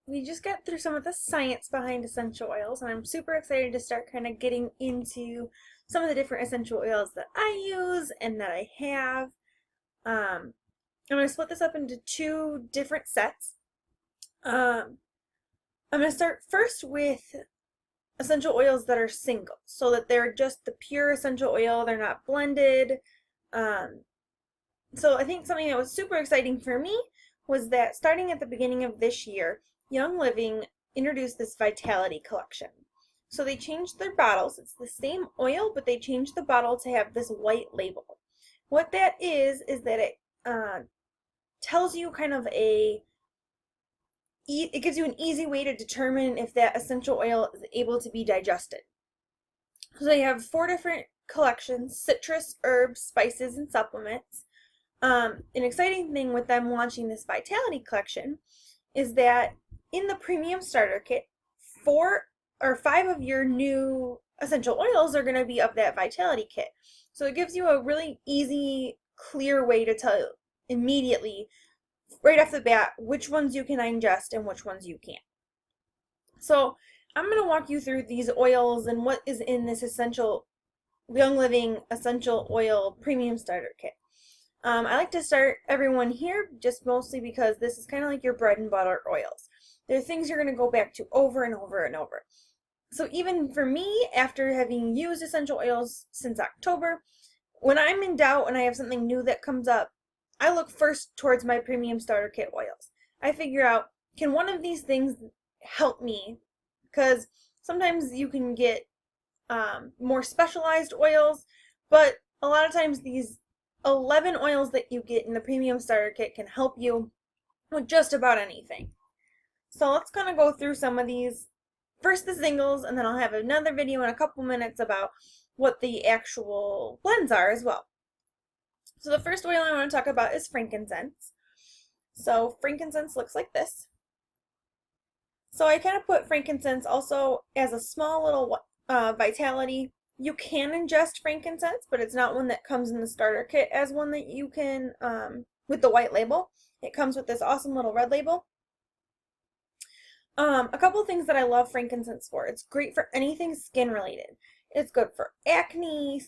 we just got through some of the science behind essential oils, and I'm super excited to start kind of getting into some of the different essential oils that I use and that I have. I'm going to split this up into two different sets. I'm going to start first with essential oils that are single, so that they're just the pure essential oil, they're not blended. Um, so I think something that was super exciting for me was that starting at the beginning of this year, Young Living introduced this Vitality collection. So they changed their bottles. It's the same oil, but they changed the bottle to have this white label. What that is that it tells you kind of it gives you an easy way to determine if that essential oil is able to be digested. So they have 4 different collections: citrus, herbs, spices, and supplements. An exciting thing with them launching this Vitality collection is that in the premium starter kit, 4 or 5 of your new essential oils are going to be of that Vitality kit. So it gives you a really easy, clear way to tell immediately, right off the bat, which ones you can ingest and which ones you can't. So I'm going to walk you through these oils and what is in this Young Living Essential Oil Premium Starter Kit. I like to start everyone here just mostly because this is kind of like your bread and butter oils. They're things you're going to go back to over and over and over. So even for me, after having used essential oils since October, when I'm in doubt and I have something new that comes up, I look first towards my premium starter kit oils. I figure out, can one of these things help me? Because sometimes you can get more specialized oils, but a lot of times these 11 oils that you get in the premium starter kit can help you with just about anything. So let's kind of go through some of these. First the singles, and then I'll have another video in a couple minutes about what the actual blends are as well. So the first oil I want to talk about is frankincense. So frankincense looks like this. So I kind of put frankincense also as a small little Vitality. You can ingest frankincense, but it's not one that comes in the starter kit as one that you can, with the white label. It comes with this awesome little red label. A couple of things that I love frankincense for. It's great for anything skin related. It's good for acne,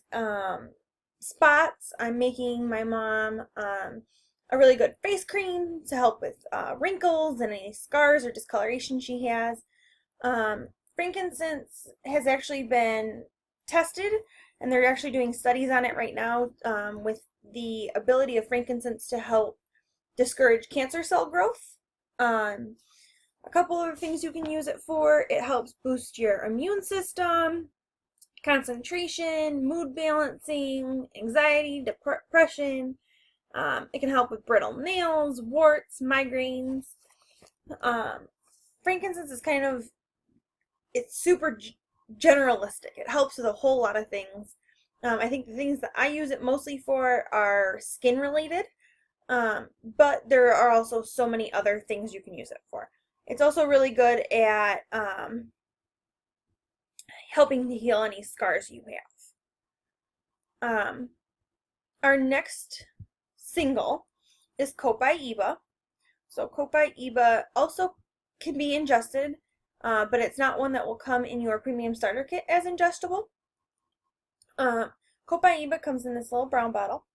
spots. I'm making my mom a really good face cream to help with wrinkles and any scars or discoloration she has. Frankincense has actually been tested, and they're actually doing studies on it right now with the ability of frankincense to help discourage cancer cell growth. A couple of things you can use it for: it helps boost your immune system, concentration, mood balancing, anxiety, depression. It can help with brittle nails, warts, migraines. Frankincense is it's super generalistic. It helps with a whole lot of things. I think the things that I use it mostly for are skin related, but there are also so many other things you can use it for. It's also really good at helping to heal any scars you have. Our next single is Copaiba. So Copaiba also can be ingested, but it's not one that will come in your premium starter kit as ingestible. Copaiba comes in this little brown bottle.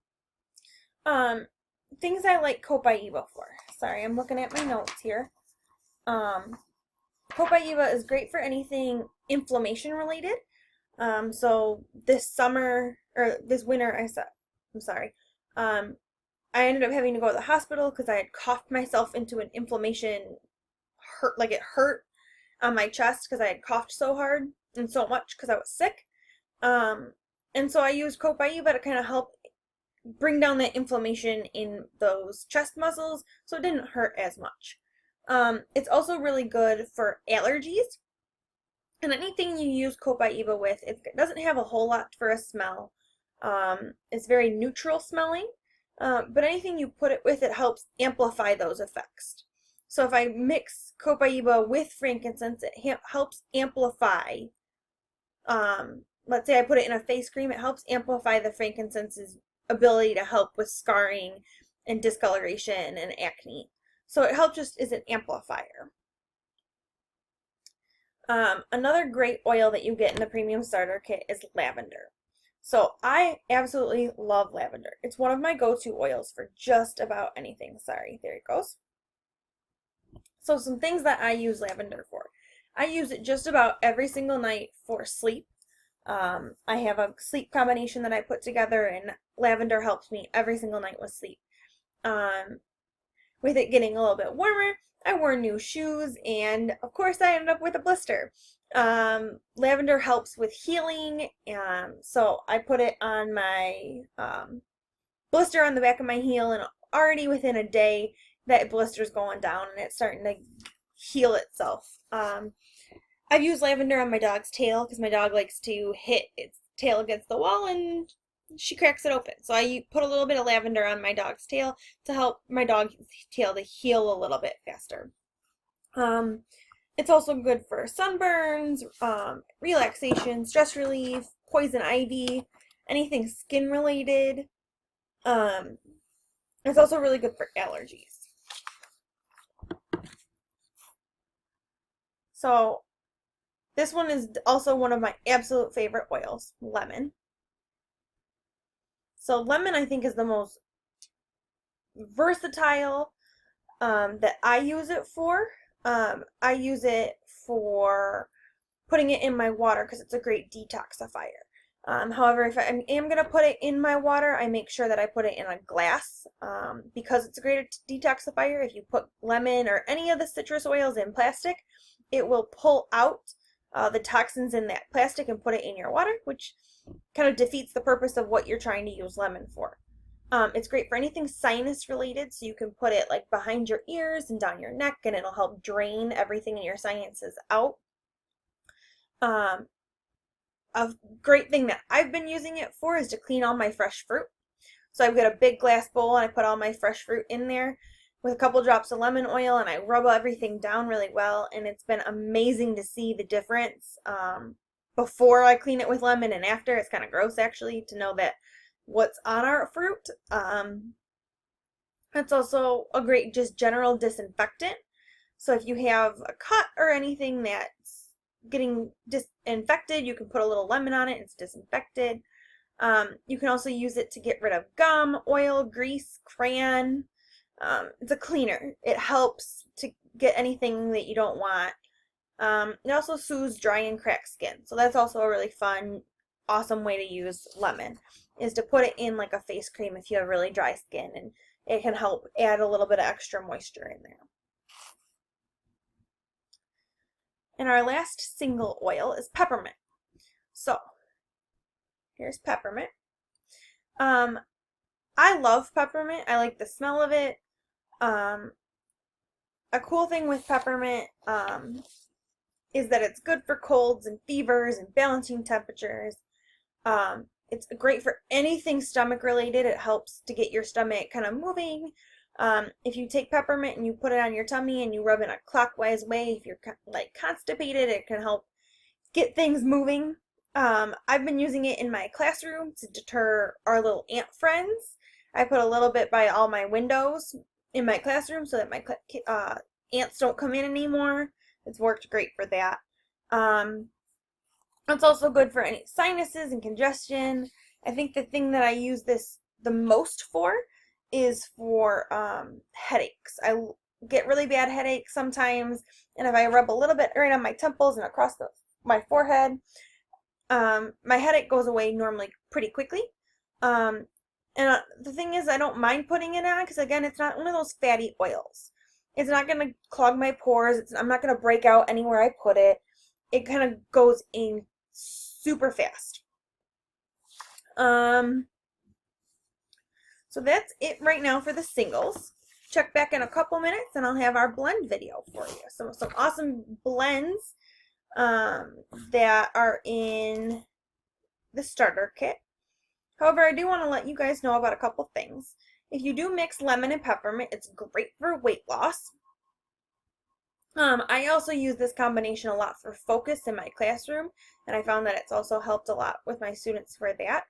Things I like Copaiba for. Sorry, I'm looking at my notes here. Copaiba is great for anything inflammation related. So this summer, or this winter, I ended up having to go to the hospital because I had coughed myself into an inflammation, it hurt on my chest because I had coughed so hard and so much because I was sick. And so I used Copaiba to kind of help bring down that inflammation in those chest muscles so it didn't hurt as much. It's also really good for allergies. And anything you use Copaiba with, it doesn't have a whole lot for a smell. It's very neutral smelling. But anything you put it with, it helps amplify those effects. So if I mix Copaiba with frankincense, it helps amplify. Let's say I put it in a face cream, it helps amplify the frankincense's ability to help with scarring and discoloration and acne. So it helps just as an amplifier. Another great oil that you get in the premium starter kit is lavender. So I absolutely love lavender. It's one of my go-to oils for just about anything. Sorry, there it goes. So some things that I use lavender for. I use it just about every single night for sleep. I have a sleep combination that I put together, and lavender helps me every single night with sleep. Um, with it getting a little bit warmer, I wore new shoes, and of course I ended up with a blister. Lavender helps with healing, so I put it on my blister on the back of my heel, and already within a day, that blister's going down, and it's starting to heal itself. I've used lavender on my dog's tail because my dog likes to hit its tail against the wall and she cracks it open. So I put a little bit of lavender on my dog's tail to help my dog's tail to heal a little bit faster. It's also good for sunburns, relaxation, stress relief, poison ivy, anything skin related. It's also really good for allergies. So this one is also one of my absolute favorite oils, lemon. So lemon I think is the most versatile that I use it for. I use it for putting it in my water because it's a great detoxifier. However, if I am going to put it in my water, I make sure that I put it in a glass because it's a great detoxifier. If you put lemon or any of the citrus oils in plastic, it will pull out the toxins in that plastic and put it in your water, which kind of defeats the purpose of what you're trying to use lemon for. It's great for anything sinus related, so you can put it like behind your ears and down your neck, and it'll help drain everything in your sinuses out. A great thing that I've been using it for is to clean all my fresh fruit. So I've got a big glass bowl and I put all my fresh fruit in there with a couple drops of lemon oil, and I rub everything down really well, and it's been amazing to see the difference before I clean it with lemon and after. It's kind of gross actually to know that what's on our fruit. It's also a great just general disinfectant. So if you have a cut or anything that's getting disinfected, you can put a little lemon on it, it's disinfected. You can also use it to get rid of gum, oil, grease, crayon. It's a cleaner. It helps to get anything that you don't want. It also soothes dry and cracked skin. So that's also a really fun, awesome way to use lemon, is to put it in like a face cream if you have really dry skin, and it can help add a little bit of extra moisture in there. And our last single oil is peppermint. So here's peppermint. I love peppermint. I like the smell of it. A cool thing with peppermint is that it's good for colds and fevers and balancing temperatures. It's great for anything stomach related. It helps to get your stomach kind of moving. If you take peppermint and you put it on your tummy and you rub it in a clockwise way, if you're like constipated, it can help get things moving. I've been using it in my classroom to deter our little ant friends. I put a little bit by all my windows in my classroom so that my ants don't come in anymore. It's worked great for that. It's also good for any sinuses and congestion. I think the thing that I use this the most for is for headaches. I get really bad headaches sometimes, and if I rub a little bit right on my temples and across my forehead, my headache goes away normally pretty quickly. And the thing is, I don't mind putting it on because, again, it's not one of those fatty oils. It's not going to clog my pores. I'm not going to break out anywhere I put it. It kind of goes in super fast. So that's it right now for the singles. Check back in a couple minutes and I'll have our blend video for you. Some awesome blends that are in the starter kit. However, I do want to let you guys know about a couple things. If you do mix lemon and peppermint, it's great for weight loss. I also use this combination a lot for focus in my classroom, and I found that it's also helped a lot with my students for that.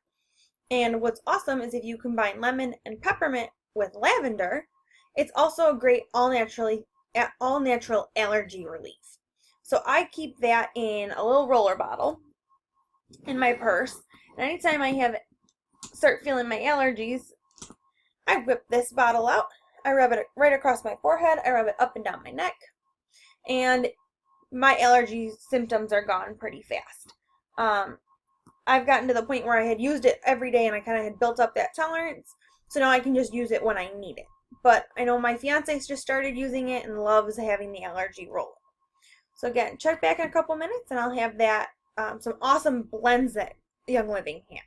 And what's awesome is if you combine lemon and peppermint with lavender, it's also a great all natural allergy relief. So I keep that in a little roller bottle in my purse. And anytime I start feeling my allergies, I whip this bottle out. I rub it right across my forehead. I rub it up and down my neck. And my allergy symptoms are gone pretty fast. I've gotten to the point where I had used it every day and I kind of had built up that tolerance. So now I can just use it when I need it. But I know my fiance's just started using it and loves having the allergy roller. So again, check back in a couple minutes and I'll have that some awesome blends that Young Living has.